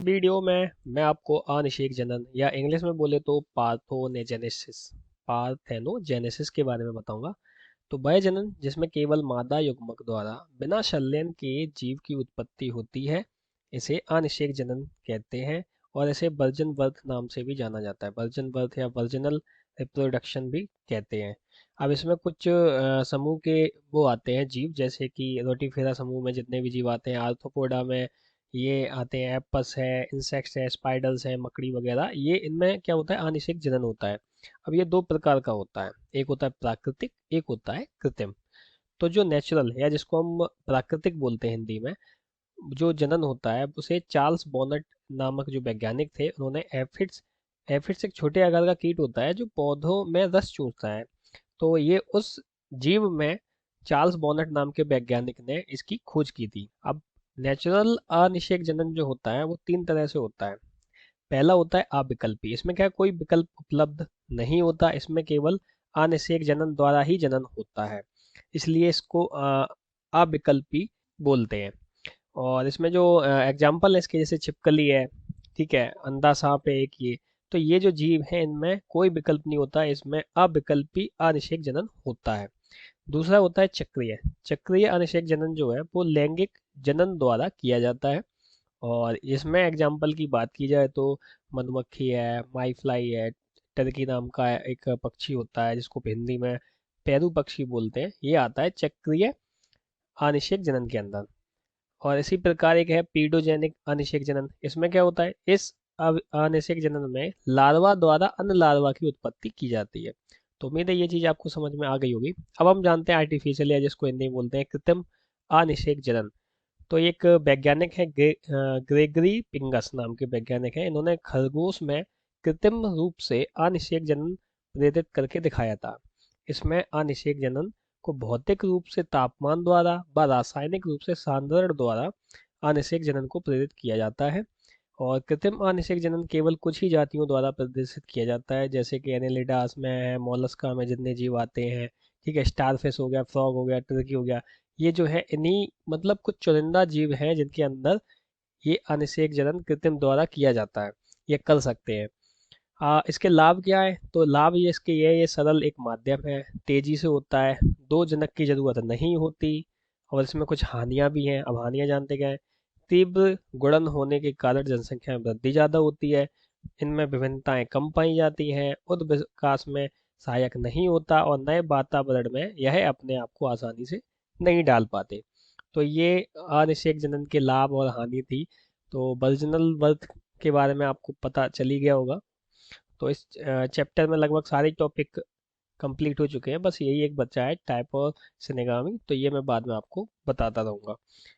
Video में मैं आपको अनिषेक जनन या इंग्लिश में बोले तो पार्थेनोजेनेसिस के बारे में बताऊंगा। तो वह जनन जिसमें केवल मादा युग्मक द्वारा बिना संलयन के जीव की उत्पत्ति होती है, इसे अनिषेक जनन कहते हैं। और इसे वर्जन बर्थ नाम से भी जाना जाता है। वर्जन बर्थ या वर्जिनल रिप्रोडक्शन भी कहते हैं। अब इसमें कुछ समूह के वो आते हैं जीव, जैसे कि रोटीफेरा समूह में जितने भी जीव आते हैं, आर्थ्रोपोडा में ये आते हैं, एप्स है, इंसेक्ट्स है, स्पाइडर्स है, मकड़ी वगैरह, ये इनमें क्या होता है, अनिषेक जनन होता है। अब ये दो प्रकार का होता है, एक होता है प्राकृतिक, एक होता है कृत्रिम। तो जो नेचुरल है या जिसको हम प्राकृतिक बोलते हैं हिंदी में, जो जनन होता है उसे चार्ल्स बॉनट नामक जो वैज्ञानिक थे, उन्होंने एफिड्स एफिड्स एक छोटे आकार का कीट होता है जो पौधों में रस चूसता है। तो ये उस जीव में चार्ल्स बॉनट नाम के वैज्ञानिक ने इसकी खोज की थी। अब नेचुरल अनिषेक जनन जो होता है वो तीन तरह से होता है। पहला होता है अविकल्पी। इसमें क्या है, कोई विकल्प उपलब्ध नहीं होता, इसमें केवल अनिषेक जनन द्वारा ही जनन होता है, इसलिए इसको अविकल्पी बोलते हैं। और इसमें जो एग्जाम्पल है इसके, जैसे छिपकली है, ठीक है, अंधा सांप है एक ये। तो ये जो जीव है इनमें कोई विकल्प नहीं होता, इसमें अविकल्पी अनिषेक जनन होता है। दूसरा होता है चक्रीय। चक्रीय अनिषेक जनन जो है वो लैंगिक जनन द्वारा किया जाता है। और इसमें एग्जाम्पल की बात की जाए तो मधुमक्खी है, माई फ्लाई है, टर्की नाम का एक पक्षी होता है जिसको हिंदी में पेरू पक्षी बोलते हैं, ये आता है चक्रीय अनिषेक जनन के अंदर। और इसी प्रकार एक है पीडोजेनिक अनिषेक जनन। इसमें क्या होता है, इस अनिषेक जनन में लार्वा द्वारा अन्य लार्वा की उत्पत्ति की जाती है। तो उम्मीद है ये चीज आपको समझ में आ गई होगी। अब हम जानते हैं आर्टिफिशियल, या जिसको हिंदी में बोलते हैं कृत्रिम अनिषेक जनन। तो एक वैज्ञानिक है ग्रेगरी पिंगस नाम के वैज्ञानिक है, इन्होंने खरगोश में कृत्रिम रूप से अनिषेक जनन प्रेरित करके दिखाया था। इसमें अनिषेक जनन को भौतिक रूप से तापमान द्वारा व रासायनिक रूप से सांद्रण द्वारा अनिषेक जनन को प्रेरित किया जाता है। और कृत्रिम अनिषेक जनन केवल कुछ ही जातियों द्वारा प्रदर्शित किया जाता है, जैसे कि एनेलिडास में है, मोलस्का में जितने जीव आते हैं, ठीक है, स्टारफिश हो गया, फ्रॉग हो गया, टर्की हो गया। ये जो है इन्हीं मतलब कुछ चुनिंदा जीव हैं जिनके अंदर ये अनिषेक जनन कृत्रिम द्वारा किया जाता है, ये कर सकते हैं। इसके लाभ क्या है, तो लाभ ये सरल एक माध्यम है, तेजी से होता है, दो जनक की जरूरत नहीं होती। और इसमें कुछ हानियां भी हैं। अब हानियां जानते क्या है, तीव्र गुणन होने के कारण जनसंख्या में वृद्धि ज्यादा होती है, इनमें विभिन्नताएं कम पाई जाती हैं, उद्भिद विकास में सहायक नहीं होता, और नए वातावरण में यह अपने आप को आसानी से नहीं डाल पाते। तो ये अनिषेक जनन के लाभ और हानि थी। तो वर्जिनल बर्थ के बारे में आपको पता चल ही गया होगा। तो इस चैप्टर में लगभग सारे टॉपिक कंप्लीट हो चुके हैं, बस यही एक बच्चा है टाइप और सिनेगामी, तो ये मैं बाद में आपको बताता रहूंगा।